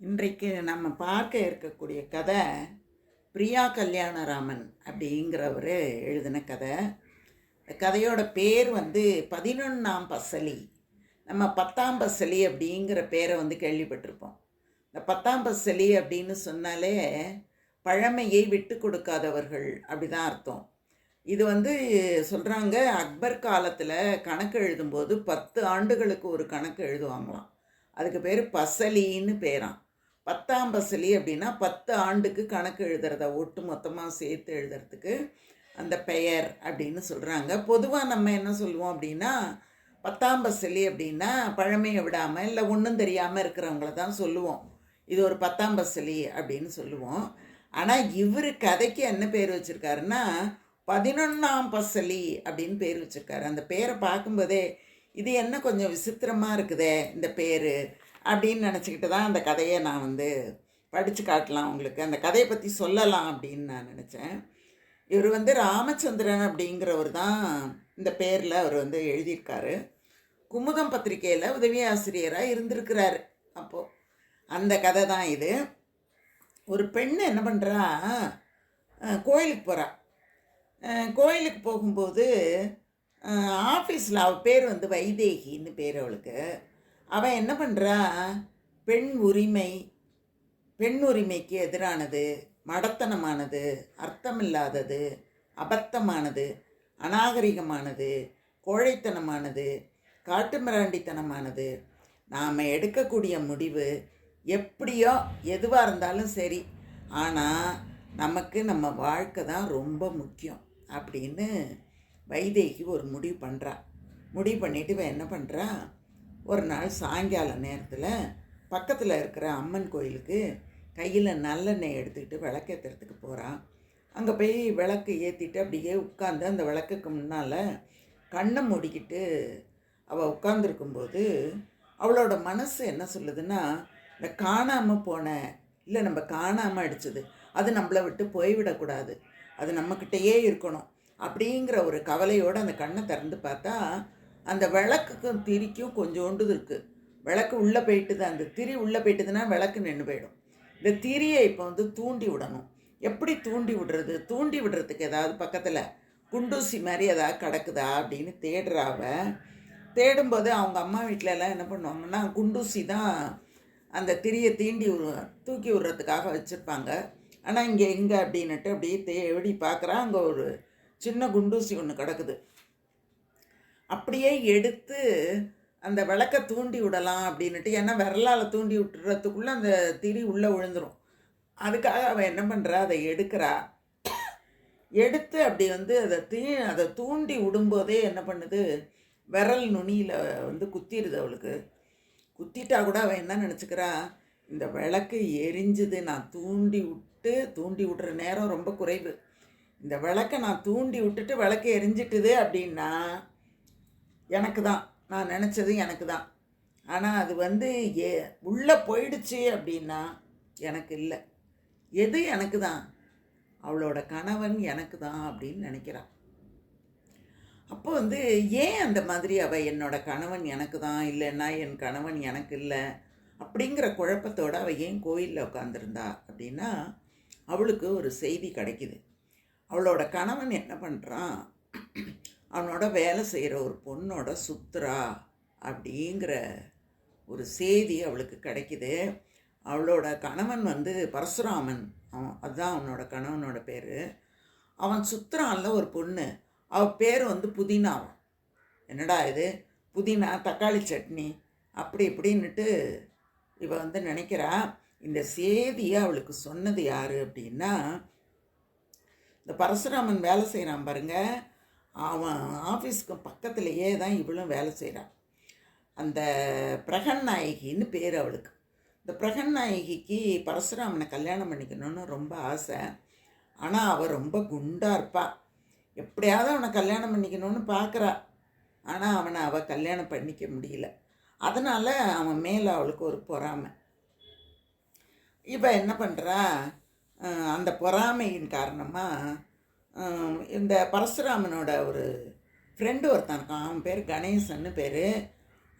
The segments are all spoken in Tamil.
இன்றைக்கு நம்ம பார்க்க இருக்கக்கூடிய கதை பிரியா கல்யாணராமன் அப்படிங்கிறவர் எழுதின கதை. இந்த கதையோட பேர் 11ஆம் பசலி. நம்ம 10ஆம் பசலி அப்படிங்கிற பேரை கேள்விப்பட்டிருப்போம். இந்த 10ஆம் பசலி அப்படின்னு சொன்னாலே பழமையை விட்டு கொடுக்காதவர்கள் அப்படிதான் அர்த்தம். இது சொல்கிறாங்க, அக்பர் காலத்தில் கணக்கு எழுதும்போது 10 ஆண்டுகளுக்கு ஒரு கணக்கு எழுதுவாங்களாம். அதுக்கு பேர் பசலின்னு பேராம். 10ஆம் பசலி அப்படின்னா 10 ஆண்டுக்கு கணக்கு எழுதுறத ஒட்டு மொத்தமாக சேர்த்து எழுதுறதுக்கு அந்த பெயர் அப்படின்னு சொல்கிறாங்க. பொதுவாக நம்ம என்ன சொல்லுவோம் அப்படின்னா, 10ஆம் பசலி அப்படின்னா பழமையை விடாமல் இல்லை ஒன்றும் தெரியாமல் இருக்கிறவங்கள தான் சொல்லுவோம். இது ஒரு 10ஆம் பசலி அப்படின்னு சொல்லுவோம். ஆனால் இவர் கதைக்கு என்ன பேர் வச்சுருக்காருன்னா 11ஆம் பசலி அப்படின்னு பேர் வச்சுருக்காரு. அந்த பேரை பார்க்கும்போதே இது என்ன கொஞ்சம் விசித்திரமாக இருக்குதே இந்த பேர் அப்படின்னு நினச்சிக்கிட்டு தான் அந்த கதையை நான் படித்து காட்டலாம் உங்களுக்கு, அந்த கதையை பற்றி சொல்லலாம் அப்படின்னு நான் நினச்சேன். இவர் ராமச்சந்திரன் அப்படிங்கிறவர் தான் இந்த பேரில் அவர் எழுதியிருக்காரு. குமுதம் பத்திரிகையில் உதவி ஆசிரியராக இருந்திருக்கிறாரு. அப்போது அந்த கதை தான் இது. ஒரு பெண் என்ன பண்ணுறா, கோயிலுக்கு போகிறா. கோயிலுக்கு போகும்போது ஆஃபீஸில் அவள் பேர் வைதேகின்னு பேர் அவளுக்கு. அவன் என்ன பண்ணுறா, பெண் உரிமைக்கு எதிரானது, மடத்தனமானது, அர்த்தமில்லாதது, அபத்தமானது, அநாகரிகமானது, கோழைத்தனமானது, காட்டுமிராண்டித்தனமானது, நாம் எடுக்கக்கூடிய முடிவு எப்படியோ எதுவாக இருந்தாலும் சரி, ஆனால் நமக்கு நம்ம வாழ்க்கை தான் ரொம்ப முக்கியம் அப்படின்னு வைதேகி ஒரு முடிவு பண்ணுறா. முடிவு பண்ணிவிட்டு இவன் என்ன பண்ணுறா, ஒரு நாள் சாயங்கால நேரத்தில் பக்கத்தில் இருக்கிற அம்மன் கோயிலுக்கு கையில் நல்லெண்ணெய் எடுத்துக்கிட்டு விளக்கேற்றுறதுக்கு போகிறான். அங்கே போய் விளக்கு ஏற்றிட்டு அப்படியே உட்காந்து அந்த விளக்குக்கு முன்னால் கண்ணை மூடிக்கிட்டு அவள் உட்காந்துருக்கும்போது அவளோட மனசு என்ன சொல்லுதுன்னா, இந்த காணாமல் போன இல்லை நம்ம காணாமல் அடித்தது அது நம்மளை விட்டு போய்விடக்கூடாது, அது நம்மக்கிட்டேயே இருக்கணும் அப்படிங்கிற ஒரு கவலையோடு அந்த கண்ணை திறந்து பார்த்தா அந்த விளக்குக்கும் திரிக்கும் கொஞ்சோண்டு இருக்குது. விளக்கு உள்ளே போயிட்டுது, அந்த திரி உள்ளே போயிட்டுதுன்னா விளக்கு நின்று போயிடும். இந்த திரியை இப்போ தூண்டி விடணும். எப்படி தூண்டி விடுறது, தூண்டி விடுறதுக்கு ஏதாவது பக்கத்தில் குண்டூசி மாதிரி ஏதாவது கிடக்குதா அப்படின்னு தேடுறாவ. தேடும்போது அவங்க அம்மா வீட்டிலலாம் என்ன பண்ணுவாங்கன்னா குண்டூசி தான் அந்த திரியை தூக்கி விடுறதுக்காக வச்சுருப்பாங்க. ஆனால் இங்கே எங்கே அப்படின்னுட்டு அப்படியே தேடி பார்க்குறா, அங்கே ஒரு சின்ன குண்டூசி ஒன்று கிடக்குது. அப்படியே எடுத்து அந்த விளக்கை தூண்டி விடலாம் அப்படின்ட்டு, ஏன்னா விரலால் தூண்டி விட்டுறதுக்குள்ளே அந்த திரி உள்ளே விழுந்துடும். அதுக்காக அவள் என்ன பண்ணுறா, அதை எடுக்கிறா. எடுத்து அப்படி அதை தூண்டி விடும்போதே என்ன பண்ணுது, விரல் நுனியில் குத்திடுது அவளுக்கு. குத்திட்டா கூட அவள் என்ன நினச்சிக்கிறா, இந்த விளக்கு எரிஞ்சுது, நான் தூண்டி விடுற நேரம் ரொம்ப குறைவு, இந்த விளக்கை நான் தூண்டி விட்டுட்டு விளக்கு எரிஞ்சிட்டுது அப்படின்னா எனக்கு தான், நான் நினச்சது எனக்கு தான். ஆனால் அது உள்ளே போயிடுச்சு அப்படின்னா எனக்கு இல்லை. எது எனக்கு தான், அவளோட கணவன் எனக்கு தான் அப்படின்னு நினைக்கிறான். அப்போ ஏன் அந்த மாதிரி அவள் என்னோட கணவன் எனக்கு தான், இல்லைன்னா என் கணவன் எனக்கு இல்லை அப்படிங்கிற குழப்பத்தோடு அவள் ஏன் கோயிலில் உட்காந்துருந்தா அப்படின்னா, அவளுக்கு ஒரு செய்தி கிடைக்கிது. அவளோட கணவன் என்ன பண்ணுறான், அவனோட வேலை செய்கிற ஒரு பொண்ணோட சுத்துறா அப்படிங்கிற ஒரு செய்தி அவளுக்கு கிடைக்கிது. அவளோட கணவன் பரசுராமன், அதுதான் அவனோட கணவனோட பேர். அவன் சுத்துறான்ல ஒரு பொண்ணு, அவள் பேர் புதினாவான். என்னடா இது, புதினா தக்காளி சட்னி அப்படி இப்படின்னுட்டு இவ நினைக்கிறா. இந்த செய்தியை அவளுக்கு சொன்னது யார் அப்படின்னா, இந்த பரசுராமன் வேலை செய்கிறான் பாருங்க, அவன் ஆஃபீஸ்க்கு பக்கத்துலேயே தான் இவளும் வேலை செய்கிறான். அந்த பிரகன்நாயகின்னு பேர் அவளுக்கு. இந்த பிரகன்நாயகிக்கு பரசுராமனை கல்யாணம் பண்ணிக்கணும்னு ரொம்ப ஆசை. ஆனால் அவள் ரொம்ப குண்டாக இருப்பாள். எப்படியாவது அவனை கல்யாணம் பண்ணிக்கணும்னு பார்க்குறா. ஆனால் அவள் கல்யாணம் பண்ணிக்க முடியல. அதனால் அவன் மேலே அவளுக்கு ஒரு பொறாமை. இப்போ என்ன பண்ணுறா, அந்த பொறாமையின் காரணமாக இந்த பரசுராமனோட ஒரு ஃப்ரெண்டு ஒருத்தன் இருக்கான், அவன் பேர் கணேசன்னு பேர்.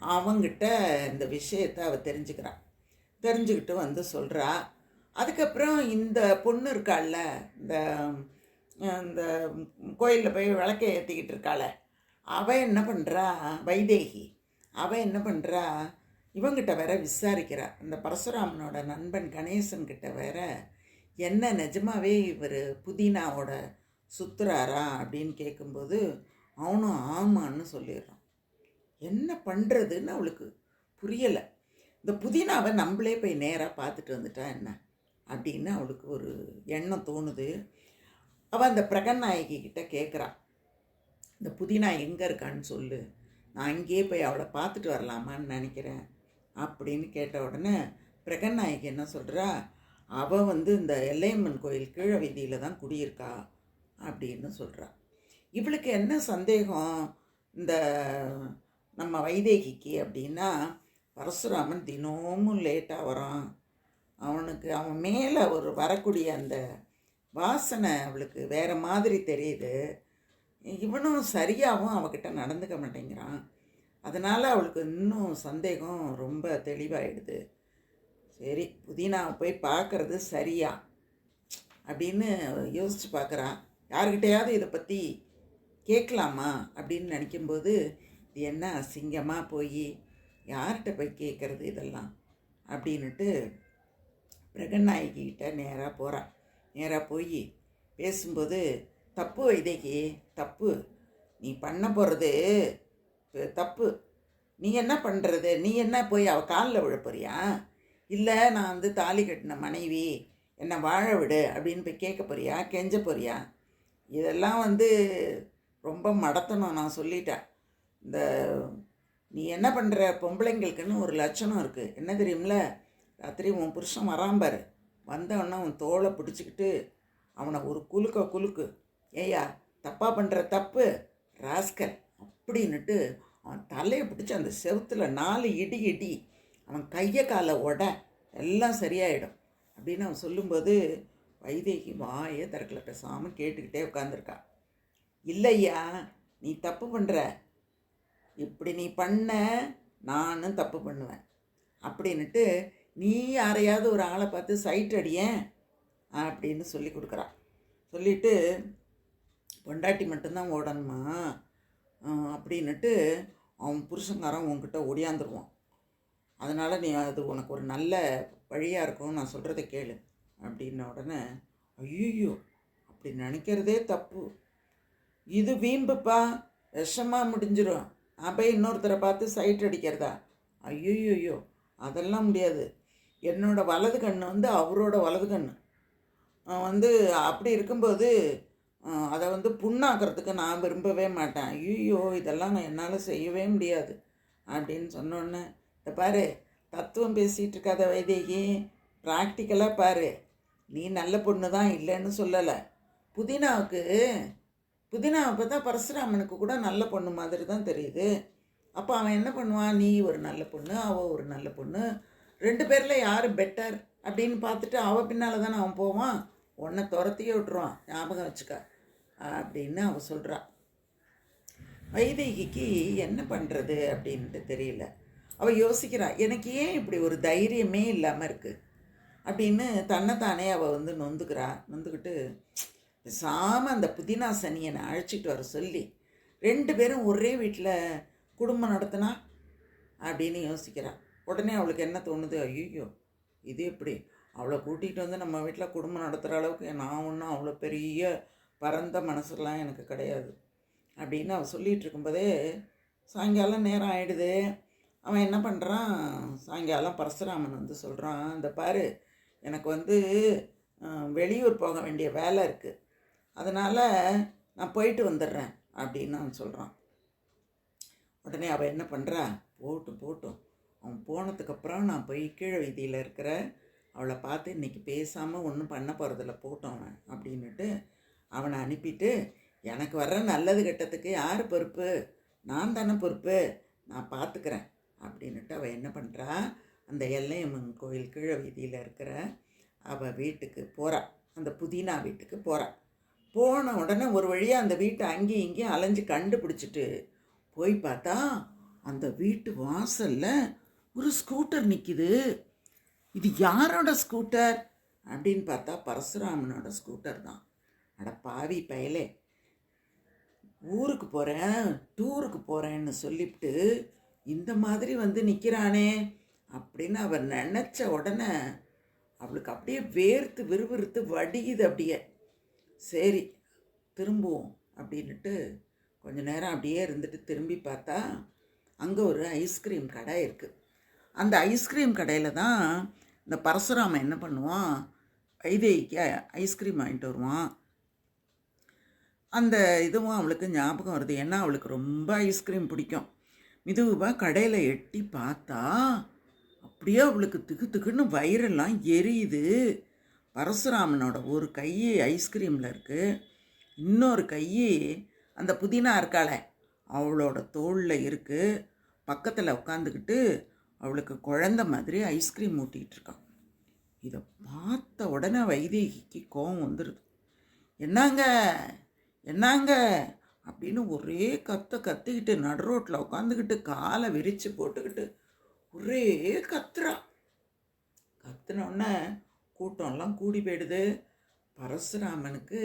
அவங்கிட்ட இந்த விஷயத்தை அவள் தெரிஞ்சுக்கிறான். தெரிஞ்சுக்கிட்டு வந்து சொல்கிறா. அதுக்கப்புறம் இந்த பொண்ணு இருக்காள்ல, இந்த இந்த கோயிலில் போய் விளக்கை ஏற்றிக்கிட்டு இருக்காள, அவள் என்ன பண்ணுறா, வைதேகி, அவள் என்ன பண்ணுறா, இவங்கிட்ட வேற விசாரிக்கிறா, இந்த பரசுராமனோட நண்பன் கணேசன்கிட்ட வேற என்ன நிஜமாவே இவர் புதினாவோட சுற்றுறாரா அப்படின்னு கேட்கும்போது அவனும் ஆமான்னு சொல்லிடுறான். என்ன பண்ணுறதுன்னு அவளுக்கு புரியலை. இந்த புதினாவை நம்மளே போய் நேராக பார்த்துட்டு வந்துட்டா என்ன அப்படின்னு அவளுக்கு ஒரு எண்ணம் தோணுது. அவள் அந்த பிரகநாயகி கிட்ட கேட்குறா, இந்த புதினா எங்கே இருக்கான்னு சொல்லு, நான் அங்கேயே போய் அவளை பார்த்துட்டு வரலாமான்னு நினைக்கிறேன் அப்படின்னு கேட்ட உடனே பிரகநாயகி என்ன சொல்கிறா, அவள் வந்து இந்த எல்லையம்மன் கோயில் கீழே வீதியில் தான் குடியிருக்கா அப்படின்னு சொல்கிறா. இவளுக்கு என்ன சந்தேகம் இந்த நம்ம வைதேகிக்கு அப்படின்னா, பரசுராமன் தினமும் லேட்டாக வரான், அவன் மேலே ஒரு வரக்கூடிய அந்த வாசனை அவளுக்கு வேறு மாதிரி தெரியுது, இவனும் சரியாகவும் அவகிட்ட நடந்துக்க மாட்டேங்கிறான், அதனால் அவளுக்கு இன்னும் சந்தேகம் ரொம்ப தெளிவாயிடுது. சரி, புதினாவை போய் பார்க்குறது சரியா அப்படின்னு யோசித்து பார்க்குறான். யார்கிட்டையாவது இதை பற்றி கேட்கலாமா அப்படின்னு நினைக்கும்போது, இது என்ன அசிங்கமாக போய் யார்கிட்ட போய் கேட்குறது இதெல்லாம் அப்படின்ட்டு பிரகநாயகிகிட்ட நேராக போகிறான். நேராக போய் பேசும்போது, தப்பு வைதேகி, தப்பு, நீ பண்ண போகிறது தப்பு, நீ என்ன பண்ணுறது, நீ என்ன போய் அவள் காலில் விழப்போறியா, இல்லை நான் வந்து தாலி கட்டின மனைவி என்னை வாழ விடு அப்படின்னு போய் கேட்க போறியா, கெஞ்ச போறியா, இதெல்லாம் வந்து ரொம்ப மடத்தணும். நான் சொல்லிட்டேன், இந்த நீ என்ன பண்ணுற பொம்பளைங்களுக்குன்னு ஒரு லட்சணம் இருக்குது, என்ன தெரியுமில்ல, ராத்திரி உன் புருஷன் வராம்பார், வந்தவொடனே உன் தோலை பிடிச்சிக்கிட்டு அவனை ஒரு குலுக்கு, ஏயா தப்பாக பண்ணுற தப்பு ராஸ்கல் அப்படின்னுட்டு அவன் தலையை பிடிச்சி அந்த செவுத்தில் 4 இடி அவன் கையை காலை எல்லாம் சரியாயிடும் அப்படின்னு அவன் சொல்லும்போது வைதேகி வாயே திறக்கல, பேசாமல் கேட்டுக்கிட்டே உட்காந்துருக்கா. இல்லையா, நீ தப்பு பண்ணுற, இப்படி நீ பண்ண நானும் தப்பு பண்ணுவேன் அப்படின்னுட்டு நீ யாரையாவது ஒரு ஆளை பார்த்து சைட் அடியேன் அப்படின்னு சொல்லி கொடுக்குறான். சொல்லிவிட்டு பொண்டாட்டி மட்டும்தான் ஓடணுமா அப்படின்னுட்டு அவன் புருஷங்காரன் உன்கிட்ட ஒடியாந்துருவான், அதனால் நீ அது உனக்கு ஒரு நல்ல வழியாக இருக்கும், நான் சொல்கிறத கேளு அப்படின்ன உடனே, ஐயோ அப்படி நினைக்கிறதே தப்பு, இது வீம்புப்பா, விஷமாக முடிஞ்சிடும், நான் போய் இன்னொருத்தரை பார்த்து சைட் அடிக்கிறதா, ஐயோ அதெல்லாம் முடியாது, என்னோடய வலது கண் வந்து அவரோட வலது கண் வந்து அப்படி இருக்கும்போது அதை வந்து புண்ணாக்கிறதுக்கு நான் விரும்பவே மாட்டேன், ஐயோ இதெல்லாம் நான் என்னால் செய்யவே முடியாது அப்படின்னு சொன்னோன்னே, இதை பாரு, தத்துவம் பேசிகிட்டு இருக்காத வைதேகி, ப்ராக்டிக்கலாக பாரு, நீ நல்ல பொண்ணு தான் இல்லைன்னு சொல்லலை, புதினாவை பார்த்தா பரசுராமனுக்கு கூட நல்ல பொண்ணு மாதிரி தான் தெரியுது, அப்போ அவன் என்ன பண்ணுவான், நீ ஒரு நல்ல பொண்ணு அவள் ஒரு நல்ல பொண்ணு, 2 பேரில் யார் பெட்டர் அப்படின்னு பார்த்துட்டு அவள் பின்னால் தானே அவன் போவான், உன்னை துரத்தியே விட்டுருவான், ஞாபகம் வச்சுக்க அப்படின்னு அவள் சொல்கிறாள். வைதேகிக்கு என்ன பண்ணுறது அப்படின்ட்டு தெரியல. அவள் யோசிக்கிறா, எனக்கு ஏன் இப்படி ஒரு தைரியமே இல்லாமல் இருக்குது அப்படின்னு தன்னைத்தானே அவள் வந்து நொந்துக்கிட்டு பேசாமல் அந்த புதினா சனியனை அழைச்சிட்டு வர சொல்லி 2 பேரும் ஒரே வீட்டில் குடும்பம் நடத்தினா அப்படின்னு யோசிக்கிறாள். உடனே அவளுக்கு என்ன தோணுது, ஐயோ இது எப்படி, அவளை கூட்டிகிட்டு வந்து நம்ம வீட்டில் குடும்பம் நடத்துகிற அளவுக்கு நான் ஒன்றும் அவ்வளோ பெரிய பரந்த மனசுலாம் எனக்கு கிடையாது அப்படின்னு அவள் சொல்லிகிட்டு இருக்கும்போதே சாயங்காலம் நேரம் ஆகிடுது. அவன் என்ன பண்ணுறான், சாயங்காலம் பரசுராமன் வந்து சொல்கிறான், இந்த பாரு, எனக்கு வந்து வெளியூர் போக வேண்டிய வேலை இருக்குது, அதனால் நான் போயிட்டு வந்துடுறேன் அப்படின்னு அவன் சொல்கிறான். உடனே அவள் என்ன பண்ணுறா, போட்டும் அவன் போனதுக்கப்புறம் நான் போய் கீழே வீதியில் இருக்கிற அவளை பார்த்து இன்றைக்கி பேசாமல் ஒன்றும் பண்ண போகிறதில்ல, போட்டோம் அவன் அப்படின்னுட்டு அவனை அனுப்பிட்டு, எனக்கு வர்ற நல்லது கெட்டத்துக்கு யார் பொறுப்பு, நான் தானே பொறுப்பு, நான் பார்த்துக்கிறேன் அப்படின்னுட்டு அவள் என்ன பண்ணுறா, அந்த எல்லையம்மன் கோயில் கீழே வீதியில் இருக்கிற அவள் வீட்டுக்கு போகிறா, அந்த புதினா வீட்டுக்கு போகிறா. போன உடனே ஒரு வழியாக அந்த வீட்டை அங்கேயும் இங்கேயும் அலைஞ்சு கண்டுபிடிச்சிட்டு போய் பார்த்தா அந்த வீட்டு வாசலில் ஒரு ஸ்கூட்டர் நிற்கிது. இது யாரோட ஸ்கூட்டர் அப்படின்னு பார்த்தா பரசுராமனோட ஸ்கூட்டர் தான். அட பாவி பயலே, ஊருக்கு போகிறேன் டூருக்கு போகிறேன்னு சொல்லிவிட்டு இந்த மாதிரி வந்து நிற்கிறானே அப்படின்னு அவர் நினச்ச உடனே அவளுக்கு அப்படியே வேர்த்து விறுவிறுத்து வடியுது. அப்படியே சரி திரும்புவோம் அப்படின்ட்டு கொஞ்ச நேரம் அப்படியே இருந்துட்டு திரும்பி பார்த்தா அங்கே ஒரு ஐஸ்கிரீம் கடை இருக்குது. அந்த ஐஸ்கிரீம் கடையில் தான் இந்த பரசுராமன் என்ன பண்ணுவான், வைதேகிக்கு ஐஸ்கிரீம் வாங்கிட்டு வருவான். அந்த இதுவும் அவளுக்கு ஞாபகம் வருது, ஏன்னா அவளுக்கு ரொம்ப ஐஸ்கிரீம் பிடிக்கும். மெதுவாக கடையில் எட்டி பார்த்தா அப்படியே அவளுக்கு திக்கு திக்குன்னு வயிறெல்லாம் எரியுது. பரசுராமனோட ஒரு கை ஐஸ்கிரீமில் இருக்குது, இன்னொரு கை அந்த புதினா இருக்காளே அவளோட தோளில் இருக்குது. பக்கத்தில் உட்காந்துக்கிட்டு அவளுக்கு குழந்த மாதிரி ஐஸ்கிரீம் ஊட்டிகிட்டு இருக்கான். இதை பார்த்த உடனே வைதேகிக்கு கோபம் வந்துடுது. என்னங்க என்னங்க அப்படின்னு ஒரே கத்திக்கிட்டு நடு ரோட்டில் உட்காந்துக்கிட்டு காலை விரித்து போட்டுக்கிட்டு ஒரே கத்துனோடனே கூட்டம்லாம் கூடி போயிடுது. பரசுராமனுக்கு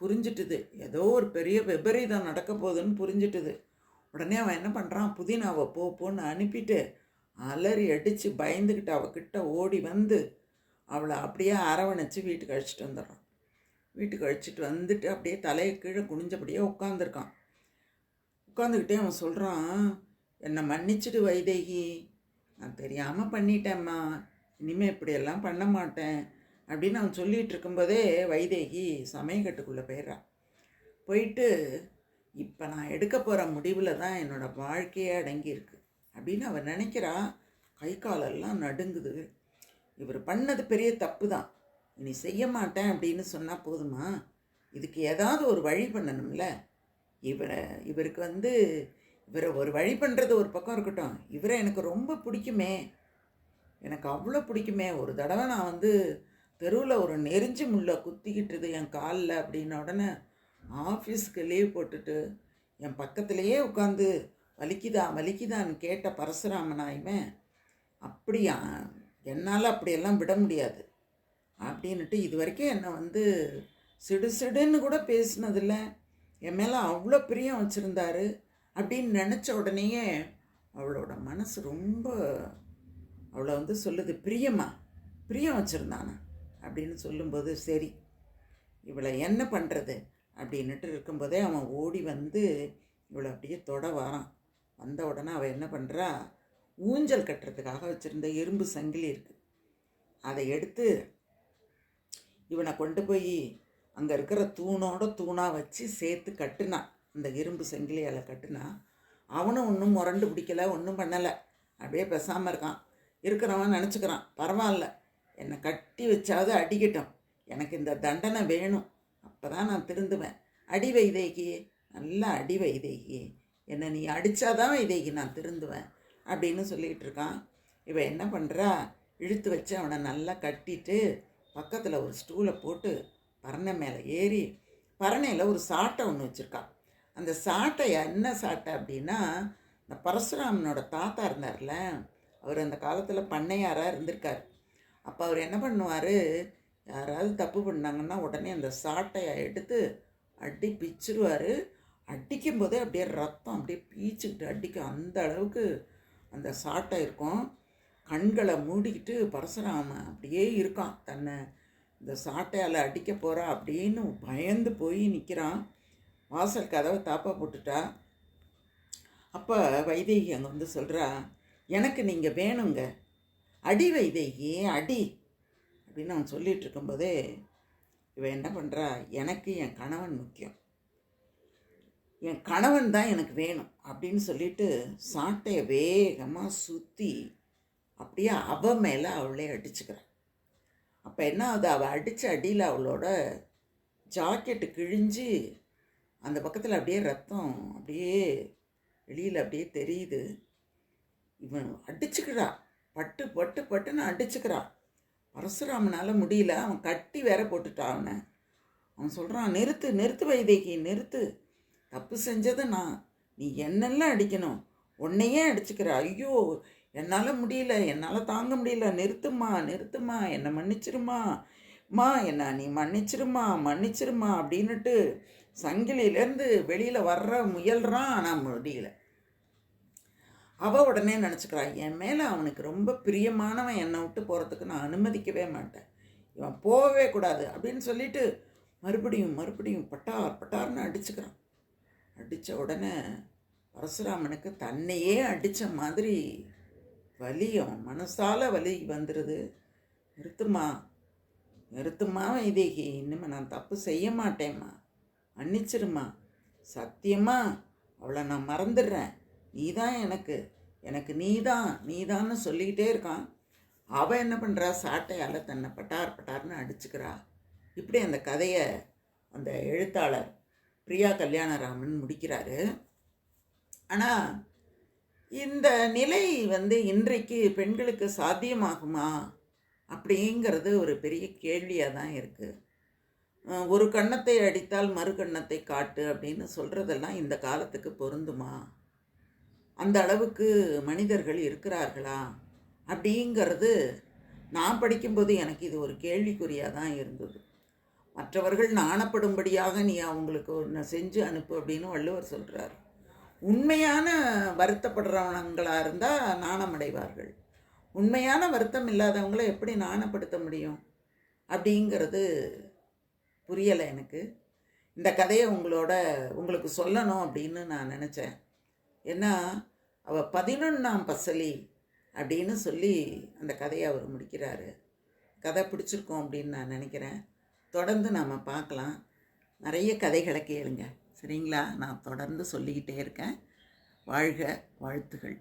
புரிஞ்சிட்டுது, ஏதோ ஒரு பெரிய விபரீதம் நடக்க போகுதுன்னு புரிஞ்சிட்டுது. உடனே அவன் என்ன பண்ணுறான், புதினாவை போன்னு அனுப்பிட்டு அலறி அடித்து பயந்துக்கிட்டு அவகிட்ட ஓடி வந்து அவளை அப்படியே அரவணைச்சி வீட்டுக்கு அழைச்சிட்டு வந்துடுறான். வீட்டுக்கு அழைச்சிட்டு வந்துட்டு அப்படியே தலையை கீழே குனிஞ்சபடியே உட்காந்துருக்கான். உட்காந்துக்கிட்டே அவன் சொல்கிறான், என்னை மன்னிச்சிடு வைதேகி, நான் தெரியாமல் பண்ணிட்டேம்மா, இனிமேல் இப்படியெல்லாம் பண்ண மாட்டேன் அப்படின்னு அவன் சொல்லிகிட்டு இருக்கும்போதே வைதேகி சமயக்கட்டுக்குள்ளே போயிடுறான். போயிட்டு இப்போ நான் எடுக்க போகிற முடிவில் தான் என்னோடய வாழ்க்கையே அடங்கியிருக்கு அப்படின்னு அவன் நினைக்கிறா. கை காலெல்லாம் நடுங்குது. இவர் பண்ணது பெரிய தப்பு தான், இனி செய்ய மாட்டேன் அப்படின்னு சொன்னால் போதுமா, இதுக்கு ஏதாவது ஒரு வழி பண்ணணும்ல. இவருக்கு இவரை ஒரு வழி பண்ணுறது ஒரு பக்கம் இருக்கட்டும், இவரை எனக்கு ரொம்ப பிடிக்குமே, எனக்கு அவ்வளோ பிடிக்குமே. ஒரு தடவை நான் தெருவில் ஒரு நெறிஞ்சி முள்ளை குத்திக்கிட்டுது என் காலில் அப்படின்ன உடனே ஆஃபீஸுக்கு லீவ் போட்டுட்டு என் பக்கத்துலேயே உட்காந்து வலிக்குதான்னு கேட்ட பரசுராமனாயுமே அப்படியா, என்னால் அப்படியெல்லாம் விட முடியாது அப்படின்ட்டு இது வரைக்கும் என்னை சிடுன்னு கூட பேசினதில்லை, என் மேலே அவ்வளோ பிரியம் வச்சுருந்தாரு அப்படின்னு நினச்ச உடனேயே அவளோட மனசு ரொம்ப அவளை சொல்லுது, பிரியம் வச்சுருந்தானா அப்படின்னு சொல்லும்போது சரி இவளை என்ன பண்ணுறது அப்படின்ட்டு இருக்கும்போதே அவன் ஓடி இவளை அப்படியே தொட வரான். வந்த உடனே அவள் என்ன பண்ணுறா, ஊஞ்சல் கட்டுறதுக்காக வச்சுருந்த இரும்பு சங்கிலி இருக்குது, அதை எடுத்து இவனை கொண்டு போய் அங்கே இருக்கிற தூணோட தூணாக வச்சு சேர்த்து கட்டுனான். அந்த இரும்பு சங்கிலியால் கட்டுனா. அவனும் ஒன்றும் முரண்டு பிடிக்கலை, ஒன்றும் பண்ணலை, அப்படியே பேசாமல் இருக்கான். இருக்கிறவன் நினச்சிக்கிறான், பரவாயில்ல என்னை கட்டி வச்சாவது அடிக்கட்டும், எனக்கு இந்த தண்டனை வேணும், அப்போ தான் நான் திருந்துவேன். அடி வைதேகி, நல்லா அடி வைதேகி, என்னை நீ அடித்தாதான் வைதேகி நான் திருந்துவேன் அப்படின்னு சொல்லிகிட்டு இருக்கான். இவன் என்ன பண்ணுறா, இழுத்து வச்சு அவனை நல்லா கட்டிட்டு பக்கத்தில் ஒரு ஸ்டூலை போட்டு பரணை மேலே ஏறி பரணையில் ஒரு சாட்டை ஒன்று வச்சுருக்கான். அந்த சாட்டை என்ன சாட்டை அப்படின்னா, இந்த பரசுராமனோட தாத்தா இருந்தார்ல, அவர் அந்த காலத்தில் பண்ணையாராக இருந்திருக்கார். அப்போ அவர் என்ன பண்ணுவார், யாராவது தப்பு பண்ணாங்கன்னா உடனே அந்த சாட்டையை எடுத்து அடி பிச்சிருவார். அடிக்கும்போதே அப்படியே ரத்தம் அப்படியே பீச்சிக்கிட்டு அடிக்கும், அந்த அளவுக்கு அந்த சாட்டை இருக்கும். கண்களை மூடிக்கிட்டு பரசுராமன் அப்படியே இருக்கான், தன்னை இந்த சாட்டையால் அடிக்க போகிறா அப்படின்னு பயந்து போய் நிற்கிறான். வாசல் கதவை தாப்பா போட்டுட்டா. அப்போ வைதேகி அங்கே சொல்கிறா, எனக்கு நீங்கள் வேணுங்க, அடி வைதேகி அடி அப்படின்னு அவன் சொல்லிகிட்டு இருக்கும்போதே இவன் என்ன பண்ணுறா, எனக்கு என் கணவன் முக்கியம், என் கணவன் தான் எனக்கு வேணும் அப்படின்னு சொல்லிட்டு சாட்டையை வேகமாக சுற்றி அப்படியே அவள் மேலே அவளே அடிச்சுக்கிறான். அப்போ என்ன ஆகுது, அவள் அடித்த அடியில் அவளோட ஜாக்கெட்டு கிழிஞ்சு அந்த பக்கத்தில் அப்படியே ரத்தம் அப்படியே வெளியில் அப்படியே தெரியுது. இவன் அடிச்சுக்கிறா, பட்டுன்னு அடிச்சுக்கிறா. பரசுராமனால் முடியல, அவன் கட்டி வேற போட்டுட்டான் அவனை. அவன் சொல்கிறான், நிறுத்து வைதேகி நிறுத்து, தப்பு செஞ்சது நான், நீ என்னெல்லாம் அடிக்கணும், உன்னையே அடிச்சுக்கிற, ஐயோ என்னால் முடியல, என்னால் தாங்க முடியல, நிறுத்துமா நிறுத்துமா, என்னை மன்னிச்சிருமா, மா என்ன நீ மன்னிச்சிருமா மன்னிச்சிருமா அப்படின்னுட்டு சங்கிலியிலேருந்து வெளியில் வர்ற முயல்றான். ஆனால் முடியல. அவள் உடனே நினச்சிக்கிறா, என் மேலே அவனுக்கு ரொம்ப பிரியமானவன் என்னை விட்டு போகிறதுக்கு நான் அனுமதிக்கவே மாட்டேன், இவன் போகவே கூடாது அப்படின்னு சொல்லிட்டு மறுபடியும் மறுபடியும் பட்டார் பட்டார்னு அடிச்சுக்கிறான். அடித்த உடனே பரசுராமனுக்கு தன்னையே அடித்த மாதிரி வலியும் மனசால வலி வந்துடுது. நிறுத்துமா நிறுத்துமா வைதேகி, இனிமே நான் தப்பு செய்ய மாட்டேம்மா, மன்னிச்சிருமா, சத்தியமா அவளை நான் மறந்துடுறேன், நீ தான் எனக்கு எனக்கு நீதான்னு சொல்லிக்கிட்டே இருக்கான். அவள் என்ன பண்ணுறா, சாட்டையால் தன்னை பட்டார் பட்டார்னு அடிச்சுக்கிறா. இப்படி அந்த கதையை அந்த எழுத்தாளர் பிரியா கல்யாணராமன் முடிக்கிறாரு. ஆனால் இந்த நிலை இன்றைக்கு பெண்களுக்கு சாத்தியமாகுமா அப்படிங்கிறது ஒரு பெரிய கேள்வியாக தான் இருக்குது. ஒரு கன்னத்தை அடித்தால் மறு கன்னத்தை காட்டு அப்படின்னு சொல்கிறதெல்லாம் இந்த காலத்துக்கு பொருந்துமா? அந்த அளவுக்கு மனிதர்கள் இருக்கிறார்களா அப்படிங்கிறது நான் படிக்கும்போது எனக்கு இது ஒரு கேள்விக்குறியாக தான் இருந்தது. மற்றவர்கள் நாணப்படும்படியாக நீ அவங்களுக்கு ஒன்று செஞ்சு அனுப்பு அப்படின்னு வள்ளுவர் சொல்கிறார். உண்மையான வருத்தப்படுறவங்களாக இருந்தால் நாணமடைவார்கள். உண்மையான வருத்தம் இல்லாதவங்கள எப்படி நாணப்படுத்த முடியும் அப்படிங்கிறது புரியலை எனக்கு. இந்த கதையை உங்களுக்கு சொல்லணும் அப்படின்னு நான் நினச்சேன். ஏன்னா அவள் 11ஆம் பசலி அப்படின்னு சொல்லி அந்த கதையை அவர் முடிக்கிறாரு. கதை பிடிச்சிருக்கோம் அப்படின்னு நான் நினைக்கிறேன். தொடர்ந்து நாம் பார்க்கலாம். நிறைய கதைகளை கேளுங்க, சரிங்களா? நான் தொடர்ந்து சொல்லிக்கிட்டே இருக்கேன். வாழ்க, வாழ்த்துகள்.